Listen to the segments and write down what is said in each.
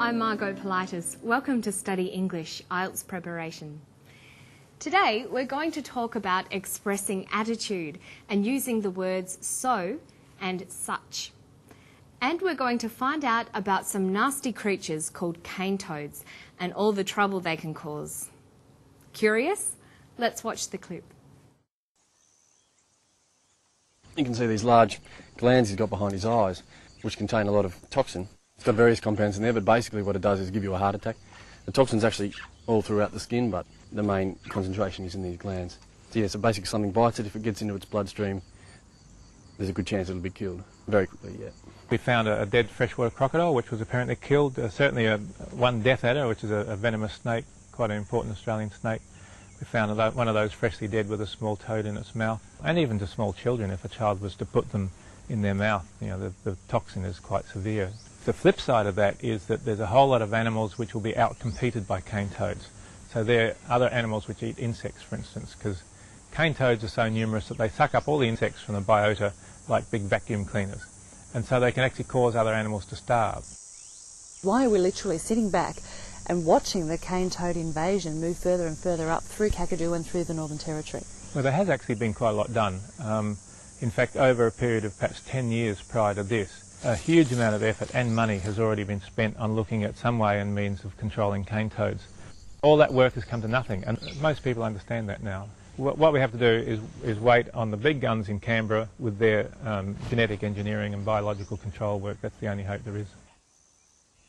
I'm Margot Politis. Welcome to Study English, IELTS preparation. Today we're going to talk about expressing attitude and using the words so and such. And we're going to find out about some nasty creatures called cane toads and all the trouble they can cause. Curious? Let's watch the clip. You can see these large glands he's got behind his eyes, which contain a lot of toxin. It's got various compounds in there, but basically what it does is give you a heart attack. The toxin's actually all throughout the skin, but the main concentration is in these glands. So basically something bites it. If it gets into its bloodstream, there's a good chance it'll be killed very quickly, yeah. We found a dead freshwater crocodile, which was apparently killed. Certainly one death adder, which is a venomous snake, quite an important Australian snake. We found one of those freshly dead with a small toad in its mouth. And even to small children, if a child was to put them in their mouth, you know, the toxin is quite severe. The flip side of that is that there's a whole lot of animals which will be outcompeted by cane toads. So there are other animals which eat insects, for instance, because cane toads are so numerous that they suck up all the insects from the biota like big vacuum cleaners. And so they can actually cause other animals to starve. Why are we literally sitting back and watching the cane toad invasion move further and further up through Kakadu and through the Northern Territory? Well, there has actually been quite a lot done. In fact, over a period of perhaps 10 years prior to this, a huge amount of effort and money has already been spent on looking at some way and means of controlling cane toads. All that work has come to nothing, and most people understand that now. What we have to do is wait on the big guns in Canberra with their genetic engineering and biological control work. That's the only hope there is.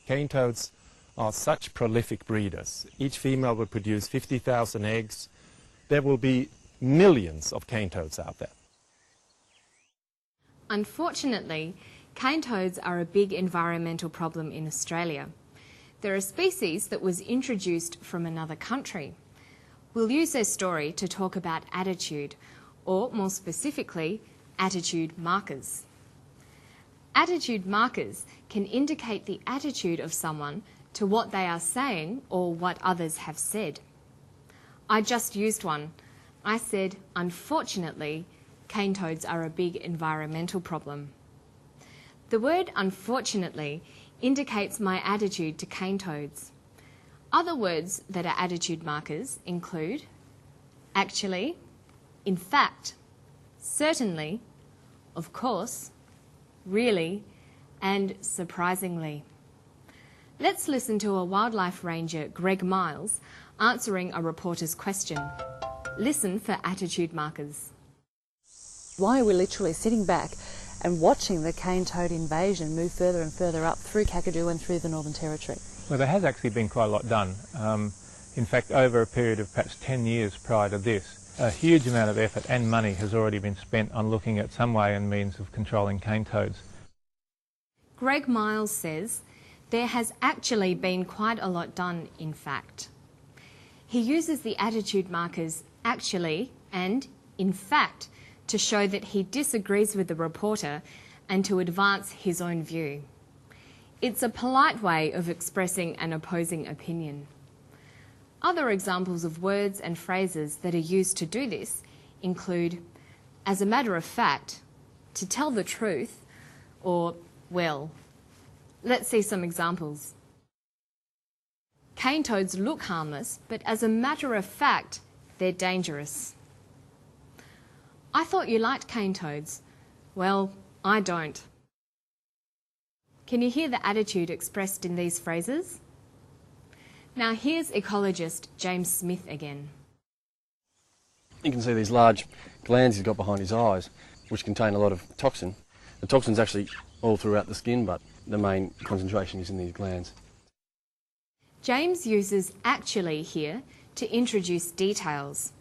Cane toads are such prolific breeders. Each female will produce 50,000 eggs. There will be millions of cane toads out there. Unfortunately, cane toads are a big environmental problem in Australia. They're a species that was introduced from another country. We'll use their story to talk about attitude, or more specifically, attitude markers. Attitude markers can indicate the attitude of someone to what they are saying or what others have said. I just used one. I said, unfortunately, cane toads are a big environmental problem. The word unfortunately indicates my attitude to cane toads. Other words that are attitude markers include actually, in fact, certainly, of course, really, and surprisingly. Let's listen to a wildlife ranger, Greg Miles, answering a reporter's question. Listen for attitude markers. Why are we literally sitting back and watching the cane toad invasion move further and further up through Kakadu and through the Northern Territory? Well, there has actually been quite a lot done. In fact, over a period of perhaps 10 years prior to this, a huge amount of effort and money has already been spent on looking at some way and means of controlling cane toads. Greg Miles says there has actually been quite a lot done, in fact. He uses the attitude markers actually and in fact to show that he disagrees with the reporter and to advance his own view. It's a polite way of expressing an opposing opinion. Other examples of words and phrases that are used to do this include, as a matter of fact, to tell the truth, or, well. Let's see some examples. Cane toads look harmless, but as a matter of fact, they're dangerous. I thought you liked cane toads. Well, I don't. Can you hear the attitude expressed in these phrases? Now here's ecologist James Smith again. You can see these large glands he's got behind his eyes, which contain a lot of toxin. The toxin's actually all throughout the skin, but the main concentration is in these glands. James uses actually here to introduce details.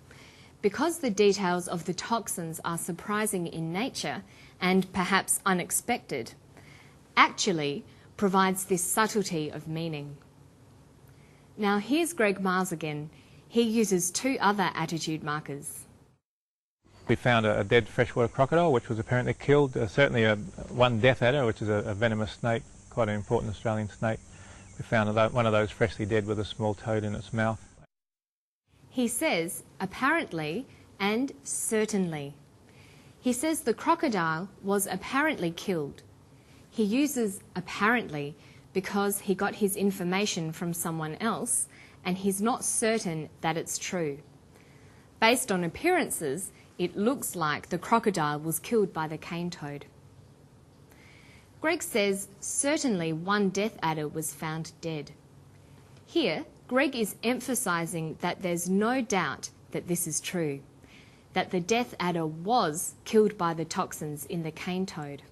Because the details of the toxins are surprising in nature and perhaps unexpected, actually provides this subtlety of meaning. Now here's Greg Miles again. He uses two other attitude markers. We found a dead freshwater crocodile, which was apparently killed. Certainly one death adder, which is a venomous snake, quite an important Australian snake. We found one of those freshly dead with a small toad in its mouth. He says apparently and certainly. He says the crocodile was apparently killed. He uses apparently because he got his information from someone else and he's not certain that it's true. Based on appearances, it looks like the crocodile was killed by the cane toad. Greg says certainly one death adder was found dead. Here, Greg is emphasising that there's no doubt that this is true, that the death adder was killed by the toxins in the cane toad.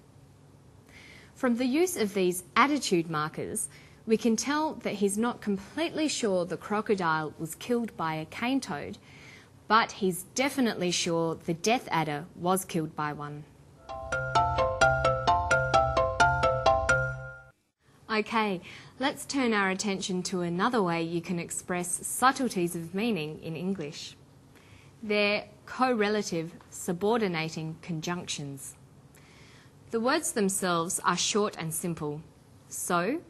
From the use of these attitude markers, we can tell that he's not completely sure the crocodile was killed by a cane toad, but he's definitely sure the death adder was killed by one. Okay, let's turn our attention to another way you can express subtleties of meaning in English. They're correlative subordinating conjunctions. The words themselves are short and simple. So,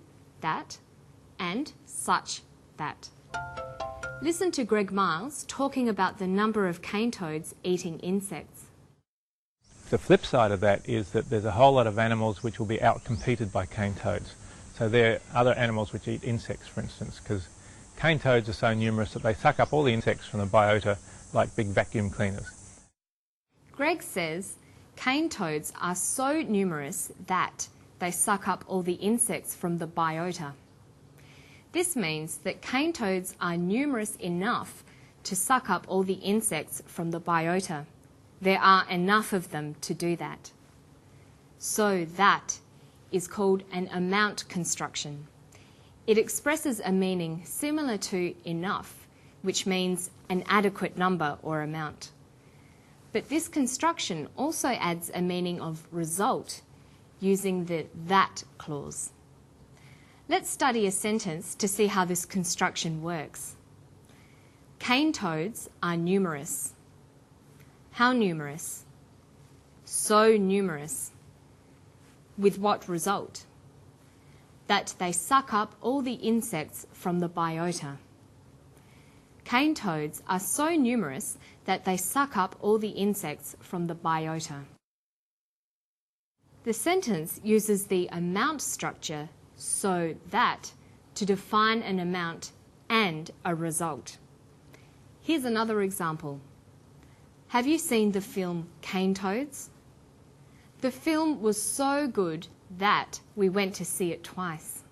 that, and such, that. Listen to Greg Miles talking about the number of cane toads eating insects. The flip side of that is that there's a whole lot of animals which will be outcompeted by cane toads. So there are other animals which eat insects, for instance, because cane toads are so numerous that they suck up all the insects from the biota like big vacuum cleaners. Greg says cane toads are so numerous that they suck up all the insects from the biota. This means that cane toads are numerous enough to suck up all the insects from the biota. There are enough of them to do that. So that is called an amount construction. It expresses a meaning similar to enough, which means an adequate number or amount. But this construction also adds a meaning of result using the that clause. Let's study a sentence to see how this construction works. Cane toads are numerous. How numerous? So numerous. With what result? That they suck up all the insects from the biota. Cane toads are so numerous that they suck up all the insects from the biota. The sentence uses the amount structure so that to define an amount and a result. Here's another example. Have you seen the film Cane Toads? The film was so good that we went to see it twice.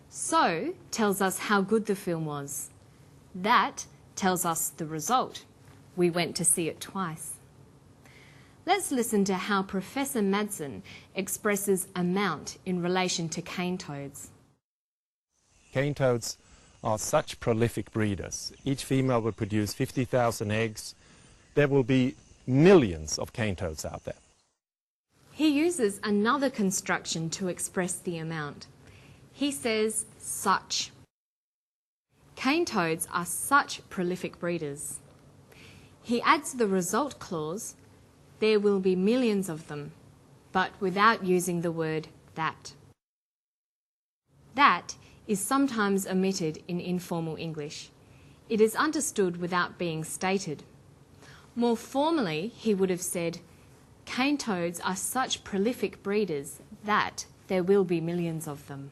So tells us how good the film was. That tells us the result. We went to see it twice. Let's listen to how Professor Madsen expresses amount in relation to cane toads. Cane toads are such prolific breeders. Each female will produce 50,000 eggs. There will be millions of cane toads out there. He uses another construction to express the amount. He says such. Cane toads are such prolific breeders. He adds the result clause, there will be millions of them, but without using the word that. That is sometimes omitted in informal English. It is understood without being stated. More formally, he would have said, cane toads are such prolific breeders that there will be millions of them.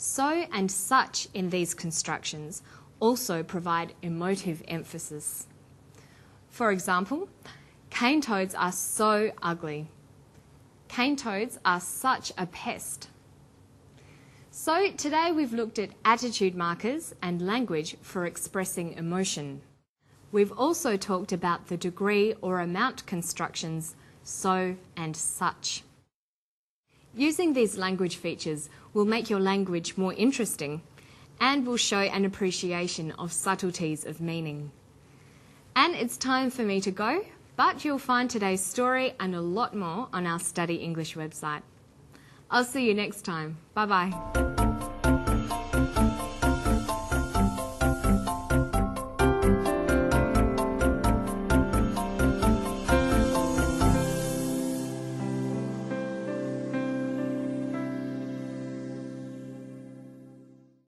So and such in these constructions also provide emotive emphasis. For example, cane toads are so ugly. Cane toads are such a pest. So today we've looked at attitude markers and language for expressing emotion. We've also talked about the degree or amount constructions so and such. Using these language features will make your language more interesting and will show an appreciation of subtleties of meaning. And it's time for me to go, but you'll find today's story and a lot more on our Study English website. I'll see you next time. Bye-bye.